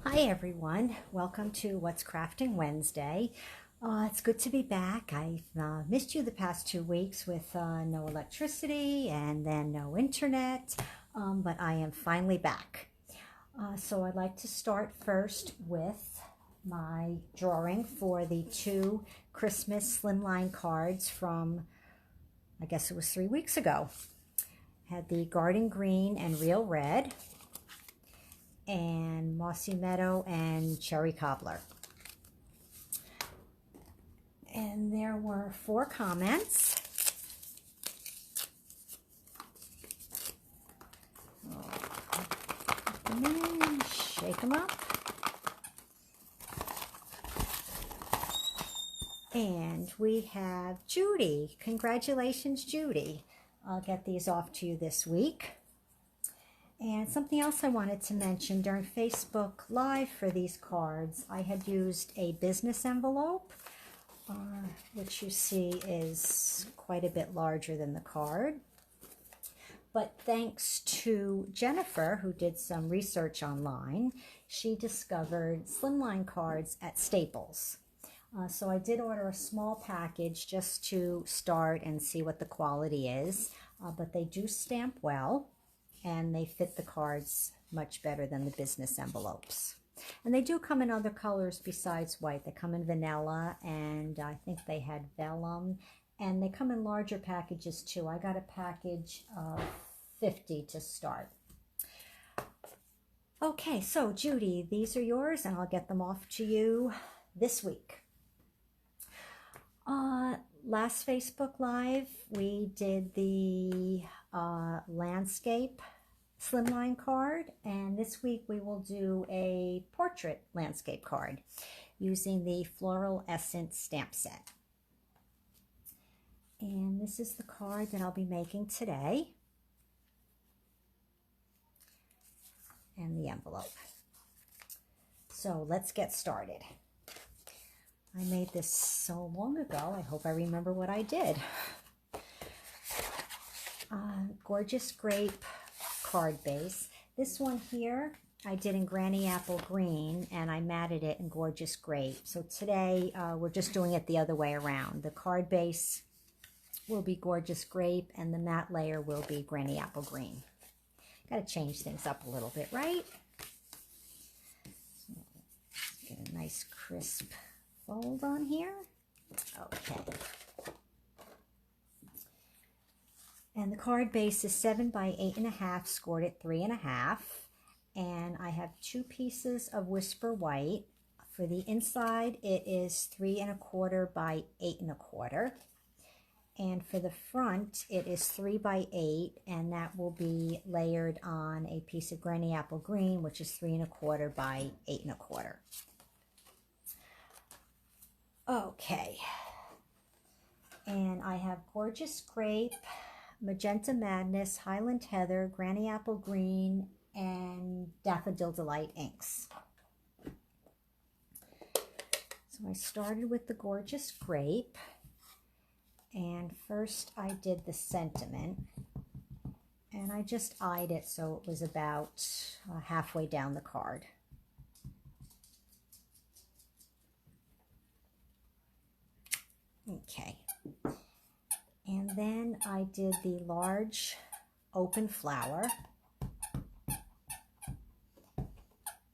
Hi everyone, welcome to What's Crafting Wednesday. It's good to be back. I've missed you the past 2 weeks with no electricity and then no internet, but I am finally back. So I'd like to start first with my drawing for the two Christmas Slimline cards from, I guess it was 3 weeks ago. Had the Garden Green and Real Red, and Mossy Meadow and Cherry Cobbler. And there were 4 comments. Put them in, shake them up. And we have Judy. Congratulations, Judy. I'll get these off to you this week. And something else I wanted to mention, during Facebook Live for these cards, I had used a business envelope, which you see is quite a bit larger than the card. But thanks to Jennifer, who did some research online, she discovered Slimline cards at Staples. So I did order a small package just to start and see what the quality is, but they do stamp well. And they fit the cards much better than the business envelopes. And they do come in other colors besides white. They come in vanilla, and I think they had vellum. And they come in larger packages too. I got a package of 50 to start. Okay, so Judy, these are yours, and I'll get them off to you this week. Last Facebook Live, we did the landscape Slimline card, and this week we will do a portrait landscape card using the Floral Essence stamp set. And this is the card that I'll be making today, and the envelope. So let's get started. I made this so long ago, I hope I remember what I did. Gorgeous Grape card base. This one here I did in Granny Apple Green, and I matted it in Gorgeous Grape. So today we're just doing it the other way around. The card base will be Gorgeous Grape, and the matte layer will be Granny Apple Green. Got to change things up a little bit, right? So, get a nice crisp fold on here. Okay. And the card base is 7 by 8.5, scored at 3.5. And I have 2 pieces of Whisper White. For the inside, it is 3.25 by 8.25. And for the front, it is 3 by 8, and that will be layered on a piece of Granny Apple Green, which is 3.25 by 8.25. Okay. And I have Gorgeous Grape, Magenta Madness, Highland Heather, Granny Apple Green, and Daffodil Delight inks. So I started with the Gorgeous Grape, and first I did the sentiment, and I just eyed it so it was about halfway down the card. Okay. And then I did the large open flower.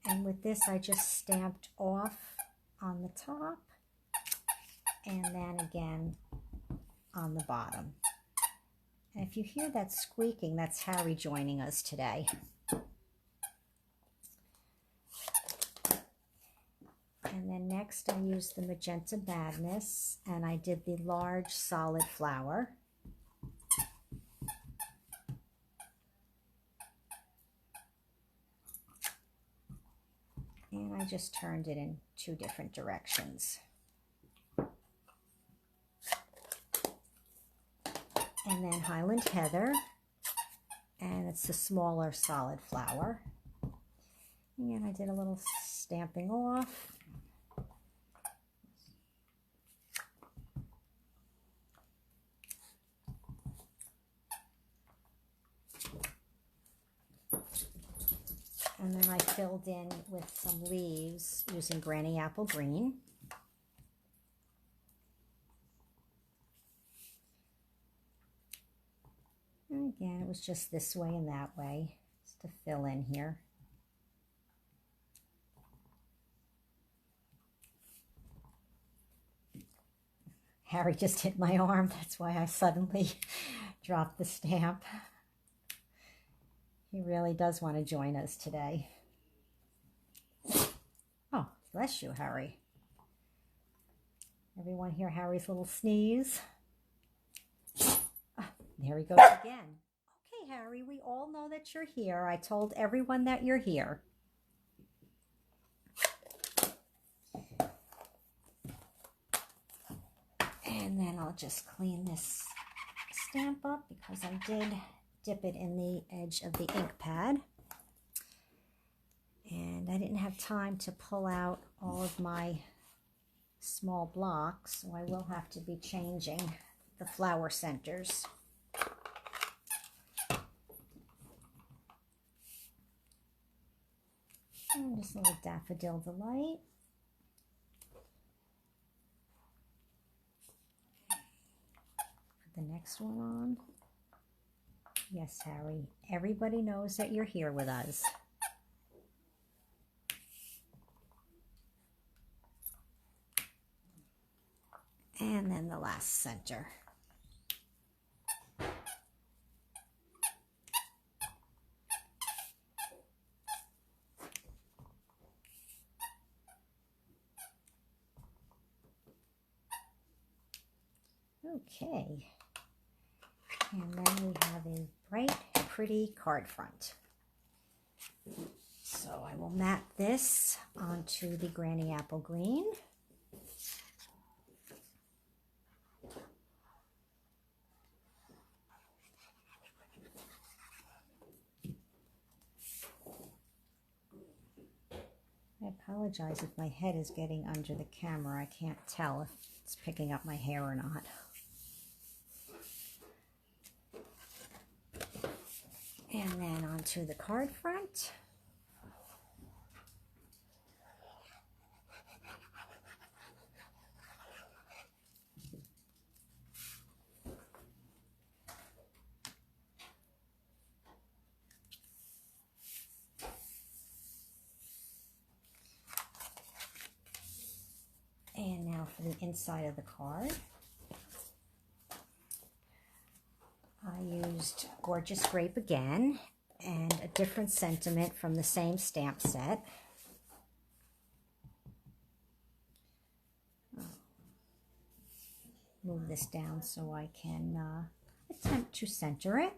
And with this, I just stamped off on the top and then again on the bottom. And if you hear that squeaking, that's Harry joining us today. And then next I used the Magenta Madness, and I did the large solid flower. And I just turned it in 2 different directions. And then Highland Heather, and it's the smaller solid flower. And I did a little stamping off. And then I filled in with some leaves using Granny Apple Green. And again, it was just this way and that way, just to fill in here. Harry just hit my arm. That's why I suddenly dropped the stamp. He really does want to join us today. Oh, bless you, Harry. Everyone hear Harry's little sneeze? Ah, there he goes again. Okay, Harry, we all know that you're here. I told everyone that you're here. And then I'll just clean this stamp up because I did dip it in the edge of the ink pad. And I didn't have time to pull out all of my small blocks, so I will have to be changing the flower centers. And just a little Daffodil Delight. Put the next one on. Yes, Harry, everybody knows that you're here with us. And then the last center. Okay. And then we have a bright, pretty card front. So I will mat this onto the Granny Apple Green. I apologize if my head is getting under the camera. I can't tell if it's picking up my hair or not. And then onto the card front. And now for the inside of the card. I used Gorgeous Grape again, and a different sentiment from the same stamp set. Move this down so I can attempt to center it.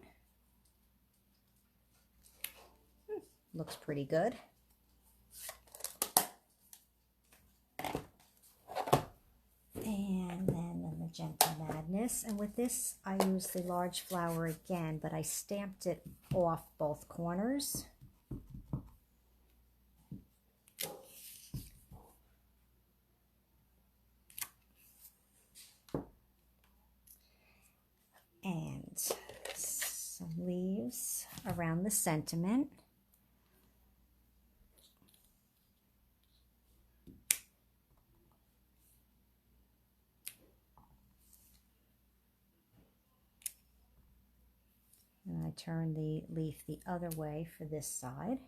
Looks pretty good. And then the Magenta Madness. And with this, I used the large flower again, but I stamped it off both corners. And some leaves around the sentiment. And I turn the leaf the other way for this side.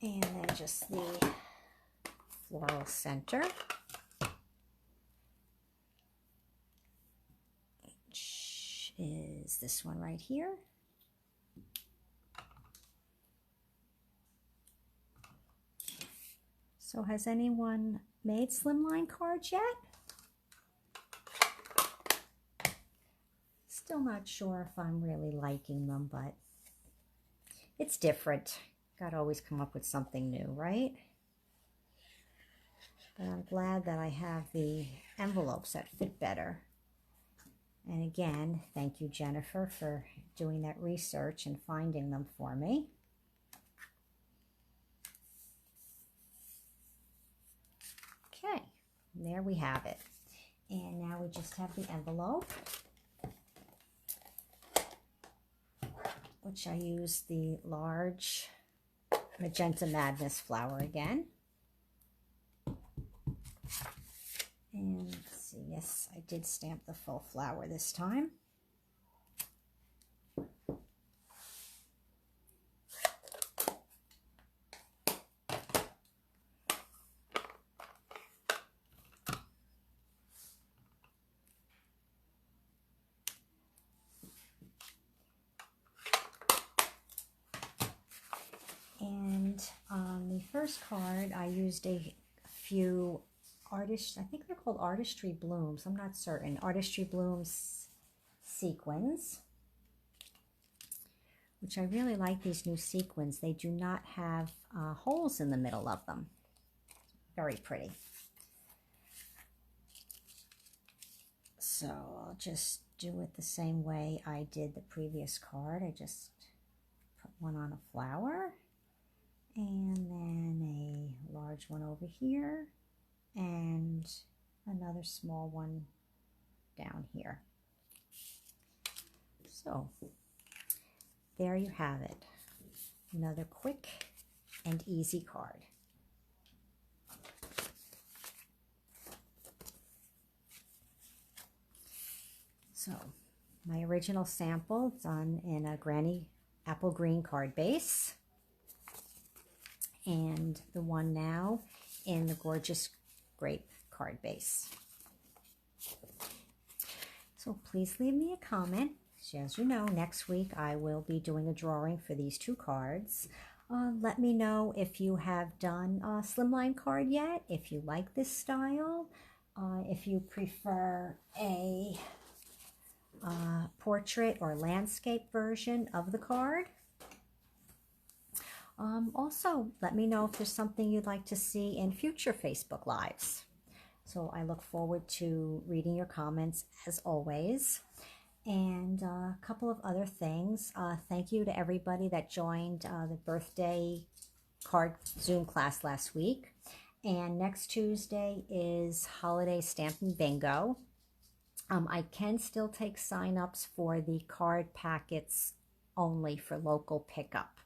And then just the floral center, which is this one right here. So has anyone made Slimline cards yet? Still not sure if I'm really liking them, but it's different. Got to always come up with something new, right? But I'm glad that I have the envelopes that fit better. And again, thank you, Jennifer, for doing that research and finding them for me. Okay, there we have it. we just have the envelope, which I use the large Magenta Madness flower again. And let's see, yes, I did stamp the full flower this time. And on the first card, I used a few I think they're called Artistry Blooms. I'm not certain. Artistry Blooms Sequins, which I really like these new sequins. They do not have holes in the middle of them. Very pretty. So I'll just do it the same way I did the previous card. I just put one on a flower, and then a large one over here, and another small one down here. So there you have it. Another quick and easy card. So my original sample done in a Granny Apple Green card base, and the one now in the gorgeous Grape card base. So please leave me a comment. As you know, next week I will be doing a drawing for these two cards. Let me know if you have done a Slimline card yet, if you like this style, if you prefer a portrait or landscape version of the card. Also, let me know if there's something you'd like to see in future Facebook Lives. So I look forward to reading your comments as always. And a couple of other things. Thank you to everybody that joined the birthday card Zoom class last week. And next Tuesday is Holiday Stamping Bingo. I can still take sign-ups for the card packets only for local pickup.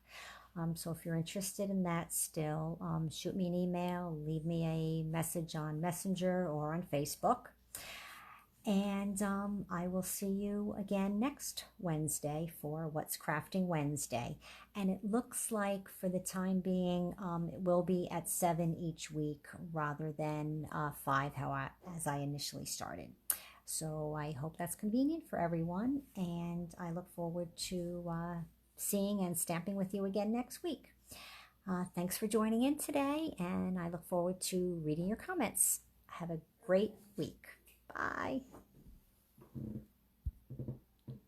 So if you're interested in that still, shoot me an email, leave me a message on Messenger or on Facebook. And I will see you again next Wednesday for What's Crafting Wednesday. And it looks like for the time being, it will be at 7 each week rather than 5 as I initially started. So I hope that's convenient for everyone, and I look forward to seeing and stamping with you again next week. Thanks for joining in today, and I look forward to reading your comments. Have a great week. Bye.